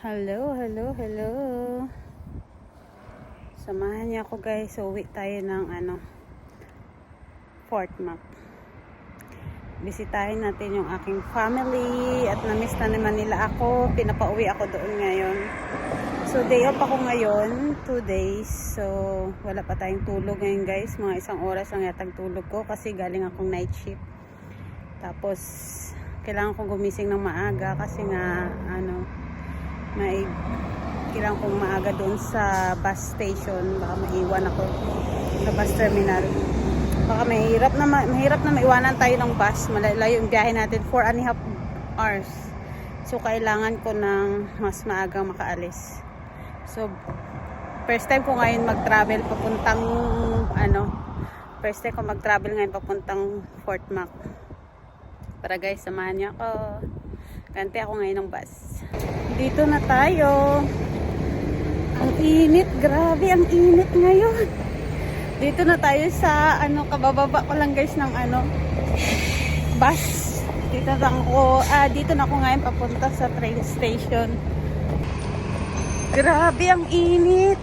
Hello, hello, hello. Samahan niyo ako guys. Uwi tayo ng Fort Mac. Bisitahin natin yung aking family at na-miss na naman nila ako. Pinapauwi ako doon ngayon. So day off ako ngayon, 2 days. So wala pa tayong tulog ngayon guys. Mga 1 oras lang yatang tulog ko kasi galing akong night shift. Tapos kailangan kong gumising ng maaga kasi nga kailangan kong maaga doon sa bus station. Baka maiwan ako sa bus terminal. Baka mahirap na maiwanan tayo ng bus. Malayo yung biyahe natin, 4.5 hours. So kailangan ko ng mas maagang makaalis. So first time ko ngayon mag-travel papuntang first time ko mag-travel ngayon papuntang Fort Mac. Para guys, samahan niyo ako. Kante ako ngayon ng bus. Dito na tayo. Ang init, grabe ang init ngayon. Dito na tayo sa kabababa ko lang guys ng bus. Dito na ako ngayon papunta sa train station. Grabe ang init.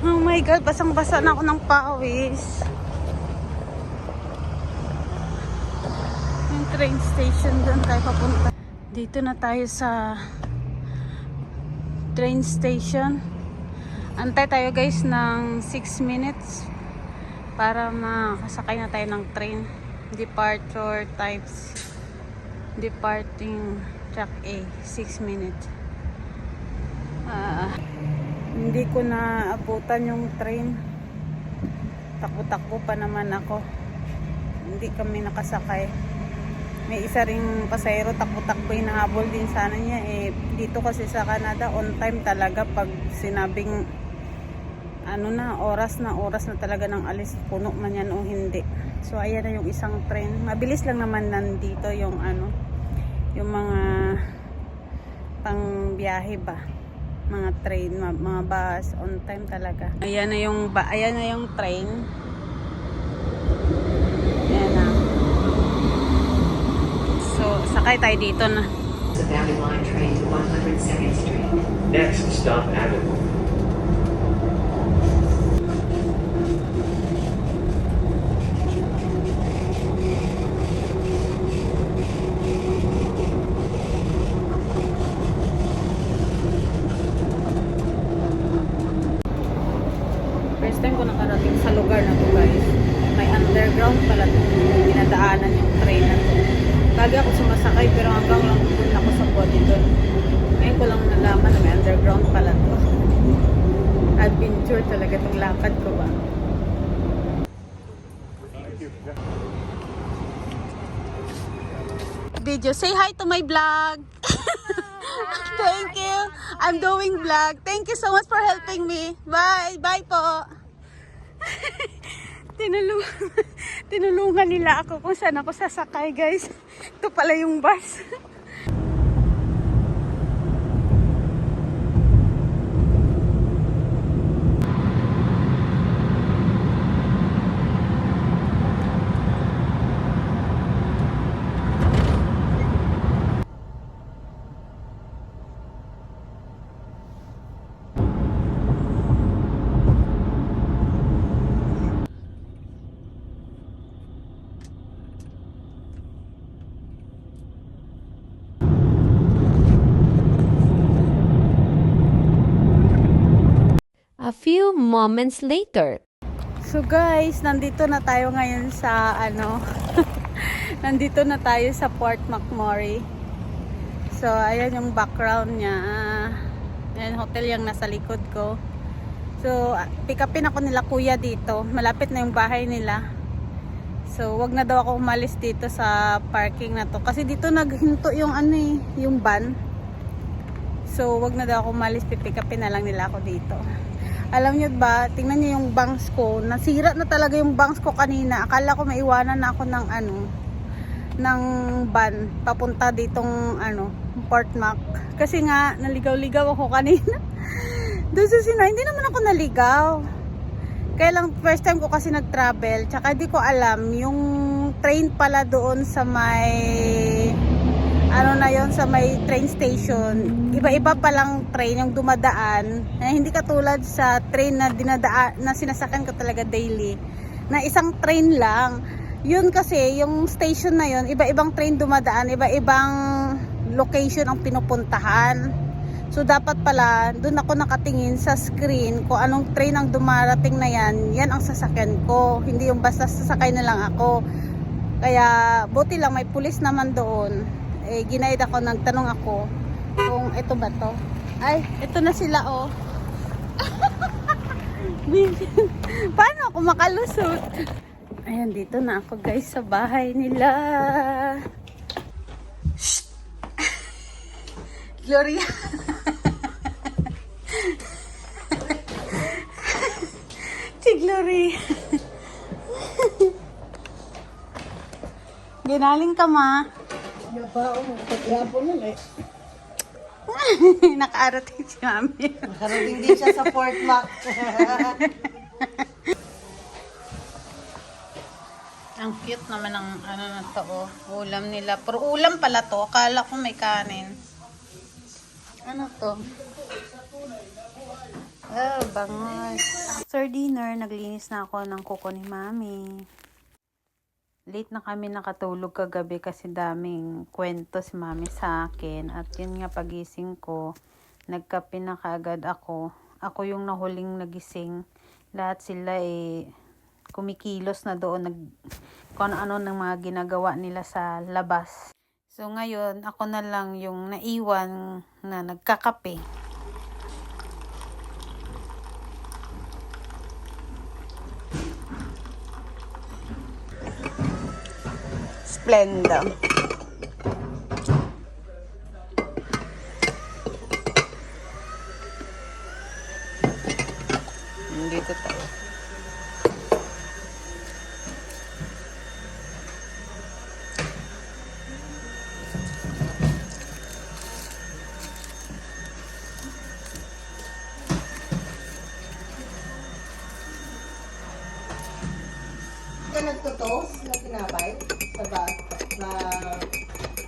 Oh my god, basang-basa na ako ng pawis. Yung train station, doon tayo papunta. Dito na tayo sa train station. Antay tayo guys ng 6 minutes para makasakay na tayo ng train. Departure times departing track A, 6 minutes. Hindi ko na abutan yung train. Takbo-takbo pa naman ako. Hindi kami nakasakay. May isa ring pasahero, takbo-takbo, hinahabol din sana niya. Dito kasi sa Canada, on time talaga pag sinabing oras na talaga ng alis, puno man yan o hindi. So ayan na yung isang train. Mabilis lang naman nandito yung yung mga pang biyahe ba, mga train, mga bus, on time talaga. Ayan na yung train. Ayan na. So, sakay tayo dito na. The Valley Line train to 102nd Street. Next stop, Avenue. First time ko nakarating sa lugar na to guys. May underground pala dinadaanan yung train na to. Lagi ako sumasakay pero hanggang lang doon ako sa body doon. Ngayon ko lang nalaman na may underground pala to. Adventure talaga itong lakad ko ba. Video, say hi to my vlog. Thank you. I'm doing vlog. Thank you so much for helping me. Bye. Bye po. Tinulungan nila ako kung saan ako sasakay guys. Ito pala yung bus. A few moments later. So guys, nandito na tayo ngayon sa nandito na tayo sa Port McMurray. So ayan yung background niya. Ayan, hotel yung nasa likod ko. So pick upin ako nila kuya dito. Malapit na yung bahay nila. So wag na daw ako umalis dito sa parking na to kasi dito naghinto yung yung van. So wag na daw ako umalis, pick upin na lang nila ako dito. Alam nyo ba, tingnan nyo yung bangs ko. Nasira na talaga yung bangs ko kanina. Akala ko maiwanan na ako ng ng van papunta ditong Fort Mac. Kasi nga naligaw-ligaw ako kanina. Doon sa hindi naman ako naligaw. Kaya lang first time ko kasi nag-travel. Tsaka di ko alam yung train pala doon sa may ano na yon sa may train station. Iba-iba palang train yung dumadaan. Hindi katulad sa train na dinadaan na sinasakyan ko talaga daily. Na isang train lang. Yun kasi, yung station na yun, iba-ibang train dumadaan, iba-ibang location ang pinupuntahan. So dapat pala, dun ako nakatingin sa screen kung anong train ang dumarating na yan, yan ang sasakyan ko. Hindi yung basta sasakay na lang ako. Kaya buti lang may pulis naman doon. Ginaid ako, nagtanong ako kung ito ba to. Ay, ito na sila oh. Paano ako makalusot? Ayan, dito na ako guys sa bahay nila. Shh! Gloria. Si Gloria. Ginaling ka ma. Nakaarating si mami. Nakarating din siya sa Fort Mac. Ang cute naman ng ano na to, oh. Ulam nila. Pero ulam pala to. Akala ko may kanin. Ano to? Oh, bangos. After dinner, naglinis na ako ng kuko ni mami. Late na kami nakatulog kagabi kasi daming kwento si mami sa akin. At yun nga pagising ko, nagkape na kaagad ako. Ako yung nahuling nagising. Lahat sila kumikilos na doon. Kung ano ng mga ginagawa nila sa labas. So ngayon, ako na lang yung naiwan na nagkakape. Splenda. Dito tayo. Ka nagtutos na tinapay sa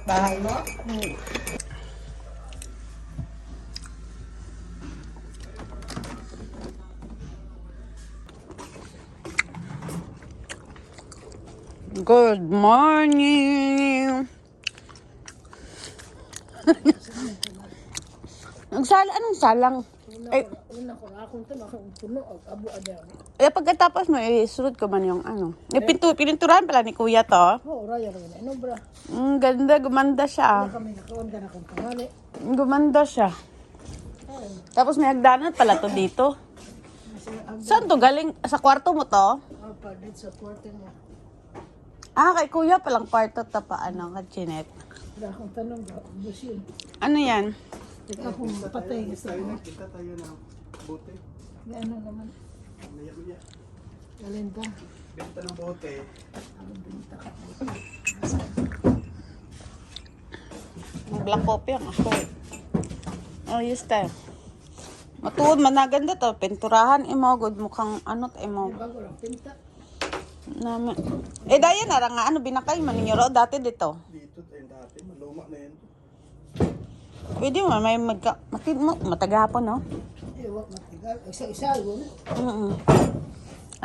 bahay mo? Good morning! Anong salang? Pagkatapos mo, isunod ko man yung ano. Pininturahan pala ni kuya to. Ganda, gumanda siya. Gumanda siya. Tapos may hagdanan pala to dito. Saan to? Galing sa kwarto mo to? Sa kwarto niya. Kay kuya palang kwarto ta pa, ano, kachinet. Wala akong tanong, bus yun. Ano yan? Teka kung patay sa mo. Kita tayo na bote. May ano naman. Maya-maya. Galinda. Benta ng bote. Black coffee ang ako. Oh, yes tayo. Matuod, managanda to. Pinturahan imo, good mukhang ano ta imo. Bago lang, pinta. Namin. Daya na nga, ano, binakay man ninyo ro dati dito. Dito tayo dati. Maluma na yan. Pwede mo, may matagapon, no? Wag matigal. Isa-isa, yun.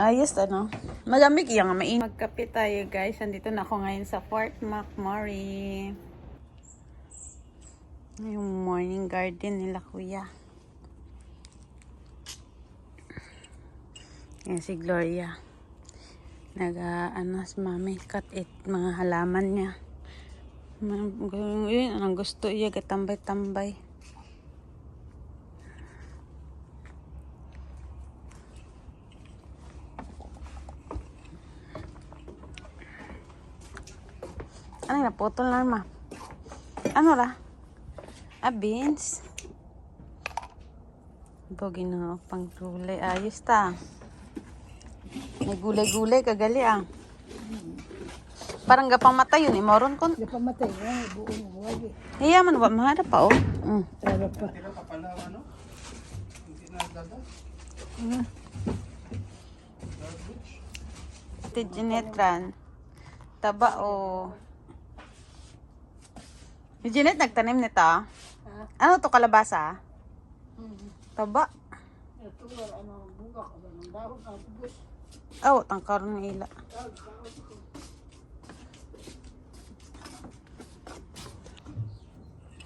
Ayos, ano? Malamig yan nga, mainit. Magkape tayo, guys. Andito na ako ngayon sa Fort McMurray. Yung morning garden nila, kuya. Yan si Gloria. Ano, si mami, cut it, mga halaman niya. Yun, ang gusto iya, gatambay-tambay. Ano na, putol na ma. Ano ra? Beans. Bogi na, pang gulay. Ayos ta. May gulay-gulay, kagali Parang gapang mata yun, moron kon. Hindi pa matay. Buong wagi. Iya man, mahara pa, oh. Tara pa. Hindi na papala, ano? Hindi na dagat. Tinetran. Taba, oh. Jeanette, nagtanim nito? Ano to, kalabasa? Taba. Ito nga, ano, bunga ka ba ng dahon, bus. Oh, tangkar ng ila.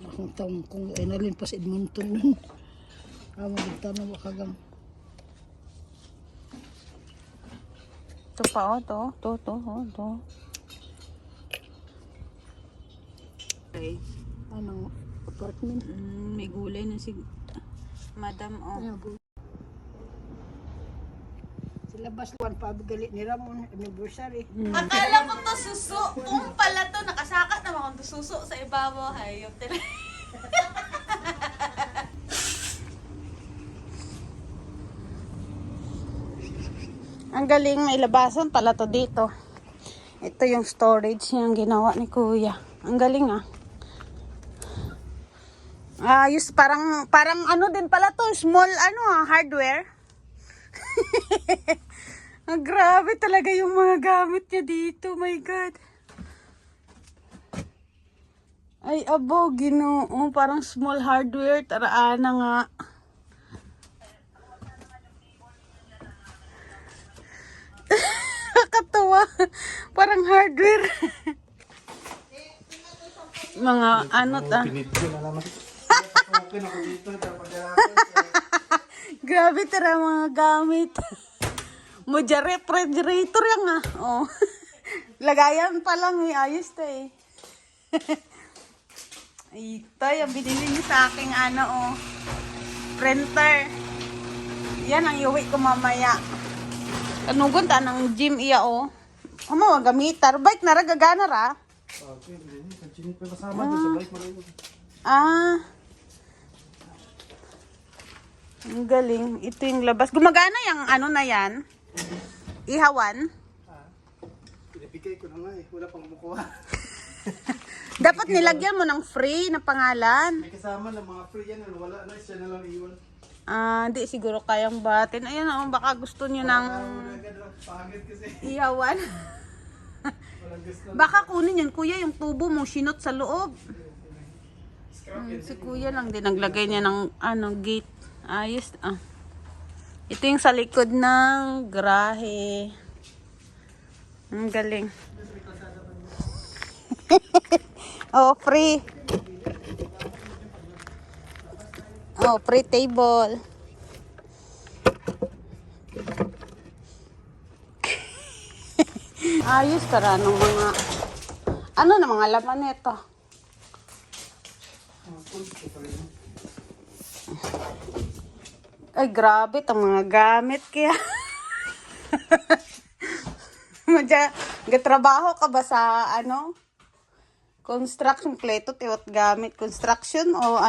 Akong taong kung inalin pa sa Edmonton nun. Magtanong wakagang. Ito pa, oh, to. Okay. Anong apartment? May gulay na si Madam, oh. Sila bas luwan pa gali ni Ramon anniversary. Akala ko to suso. Kung pala to, nakasaka naman kung to suso sa ibabaw. Hayop talaga. Ang galing, may labasan pala to dito. Ito yung storage niyang ginawa ni Kuya. Ang galing ah. Ayos, parang ano din pala to, small hardware. Grabe talaga yung mga gamit niya dito, my God. Ay, abo, Ginoo, parang small hardware, taraana nga. Nakakatawa, parang hardware. Mga ano ta. Pinidyo na naman. Okay na ko dito. Grabe tara mga gamit. Moja refrigerator yan nga. Oh. Lagayan pa lang eh. Ayos to eh. Ito yung binili niyo sa aking printer. Yan ang iuwi ko mamaya. Kanugon ta ng gym iya oh. Ama gamitar. Bike na ragagana ra. Okay, hindi. Continue pa kasama doon sa bike. Ang galing. Ito yung labas. Gumagana yung na yan. Ihawan. Pinapigay ko na nga eh. Wala pang kumukuha. Dapat nilagyan mo ng free na pangalan. May kasama ng mga free yan. Wala na. Siya na lang iwan. Di siguro kayang batin. Ayan baka gusto nyo ng Pangit kasi. ihawan. Walang gusto. Baka kunin yan, kuya, yung tubo mo, sinot sa loob. Si kuya lang din naglagay niya ng gate. Ayos. Ito yung sa likod ng garahe. Ang galing. Oh, free. Oh, free table. Ayos tara ng mga na mga laman nito. Ay, grabe itong mga gamit kaya. Gatrabaho ka ba sa construction pleto, tiwat gamit, construction o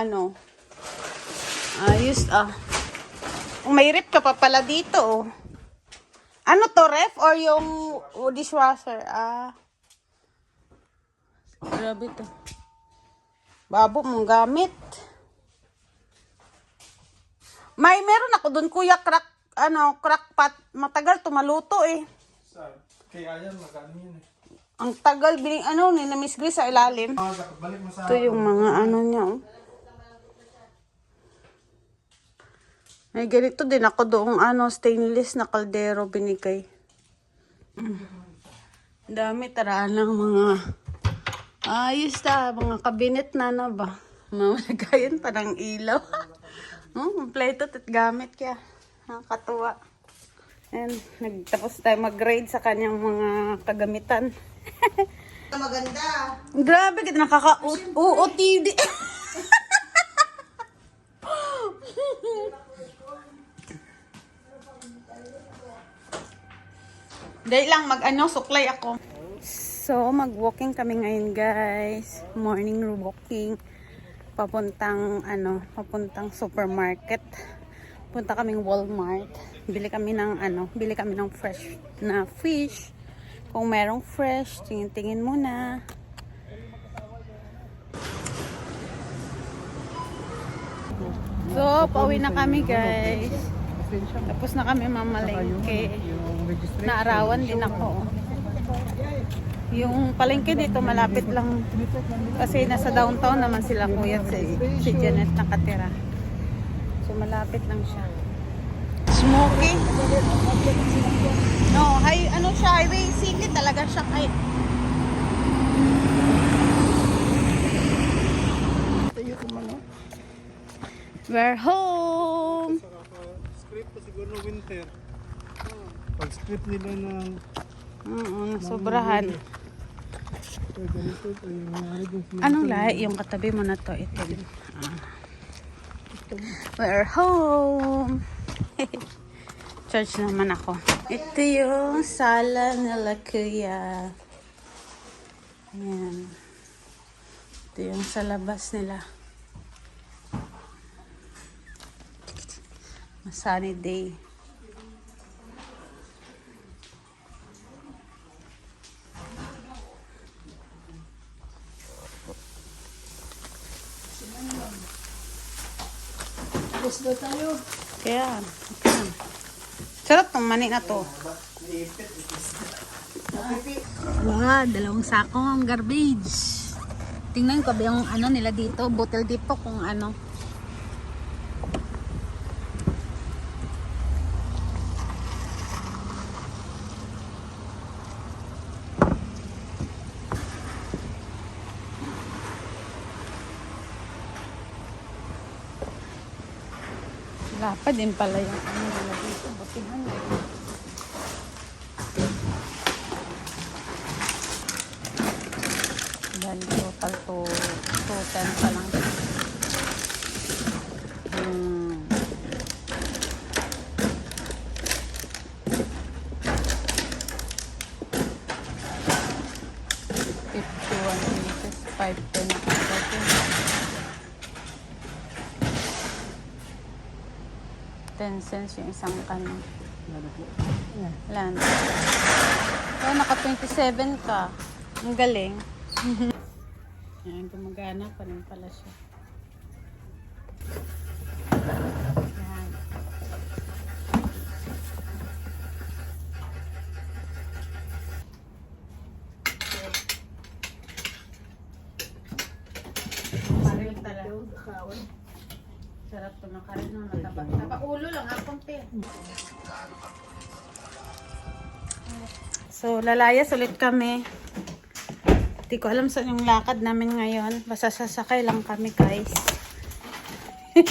ayos may rep ka pa pala dito oh. Ano to, ref or yung dishwasher? Grabe to. Babo mong gamit. Meron ako dun kuya crack pot. Matagal to maluto eh. Kaya yan, magano yan eh. Ang tagal biling ni na Miss Grace sa ilalim. Balik mo sa Ito yung mga niya oh. Ay, ganito din ako doong stainless na kaldero binigay. Dami taraan ng mga ayos mga kabinet na ba. Mamalagayan pa ng ilaw. Kompleto at gamit kaya. Nakakatuwa. And nagtapos tayo mag-grade sa kanyang mga kagamitan. Maganda. Grabe, kita nakaka-OOTD. Dahil lang suklay ako. So, mag-walking kami ngayon, guys. Morning walking. Papuntang supermarket. Punta kaming Walmart. Bili kami ng fresh na fish. Kung merong fresh, tingin-tingin muna. So, pauwi na kami, guys. Tapos na kami mamalengke. Naarawan din ako. Yung palengke dito malapit lang kasi nasa downtown naman sila kuya si Janet nakatira. So malapit lang siya. Smoky. No, ano siya, highway city talaga siya kay. We're home. Script pa siguro ng winter. Pag script nila ng Sobrahan. ganito, yung nangyari yung Anong lahi yung katabi mo na to? Ito. We're home. Church naman ako. Ito yung sala nila kuya. Ayan. Ito yung sa labas nila. Sunny day. Gusto tayo. Kaya. Sarap tong mani na to. Dalawang sakong garbage. Tingnan ko ba yung ano nila dito, bottle dito kung ano. Wala pa din pala yung ano nila dito. Butihan na. Dahil total to 210 pa lang. Hmm. $51 510 na kasi. 10 cents yung isang kanin. Wala na. So, naka 27 ka. Ang galing. Ayan, gumagana pa rin pala siya. Ayan. Paril talaga. Sarap to ng karin ng mataba. Napaulo lang, akong te. So, lalayas ulit kami. Hindi ko alam saan yung lakad namin ngayon. Basta sasakay lang kami, guys. 34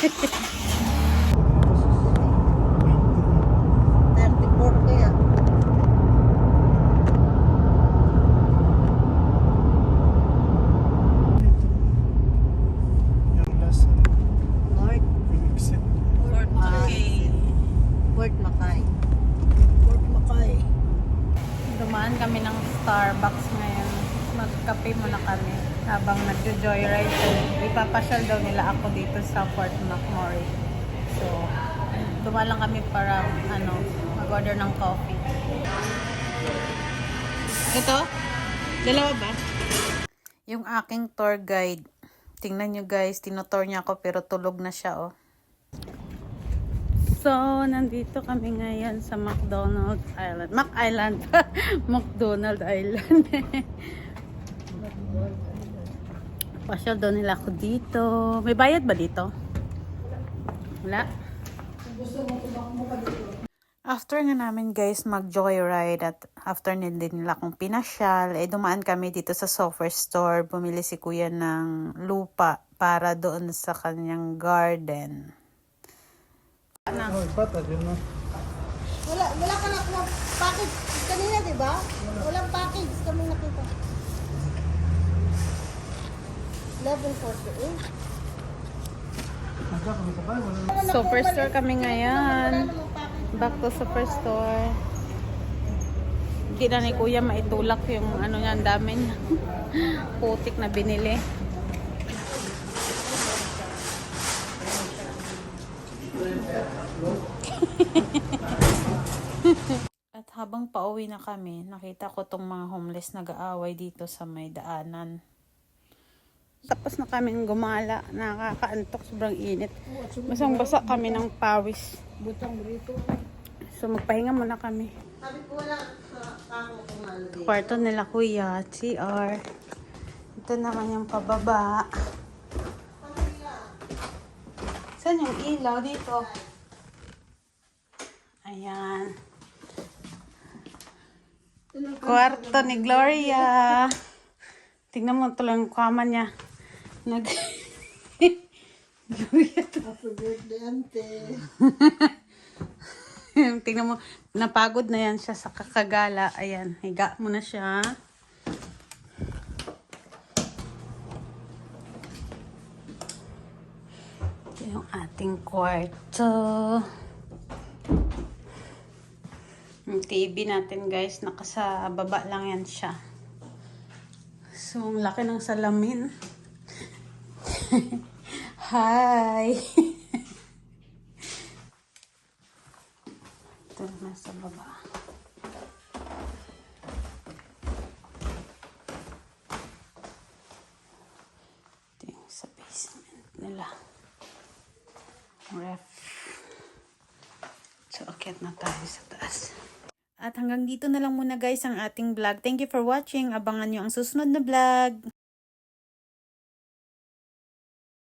kaya. yung last North. yung exit. Fort McKay. Fort Macay. Fort Macay. Dumaan kami ng Starbucks ngayon. Magkape muna kami habang nagjo-joyride. Ipapasyal daw nila ako dito sa Fort McMurray. So, dumaan lang kami para mag-order ng coffee. Ito? Dalawa ba? Yung aking tour guide. Tingnan nyo guys, tinutour niya ako pero tulog na siya oh. So, nandito kami ngayon sa McDonald Island. McDonald Island. Pasyal daw nila ako dito. May bayad ba dito? Wala. After nga namin guys mag-joyride at after nila akong pinasyal, dumaan kami dito sa software store. Bumili si kuya ng lupa para doon sa kanyang garden. Oh, bata, yun na. Wala ka na package kanina, di ba? Walang package kami nakita. 11:48. Superstore kami ngayon. Back to superstore. Hindi na ni kuya maitulak yung ano niya, ang dami niya. Putik na binili. At habang pauwi na kami, nakita ko tong mga homeless nag-aaway dito sa may daanan. Tapos na kami gumala, nakakaantok, sobrang init. Basang-basa kami ng pawis. Butang burrito. So magpahinga muna kami. Sabi ko wala Kwarto nila kuya, CR. Ito naman yung pababa. Saan yung ilaw dito? Ayan. Kwarto ni Gloria. Tingnan mo ito lang yung kama niya. Gloria to. Happy birthday, ante. Tingnan mo, napagod na yan siya sa kakagala. Ayan, higa mo na siya. Ito yung ating kwarto. Yung TV natin guys, nakasa baba lang yan siya. So, ang laki ng salamin. Hi! Ito nasa baba. Ito yung sa basement nila. Ref. So, akyat na tayo sa taas. At hanggang dito na lang muna guys ang ating vlog. Thank you for watching. Abangan nyo ang susunod na vlog.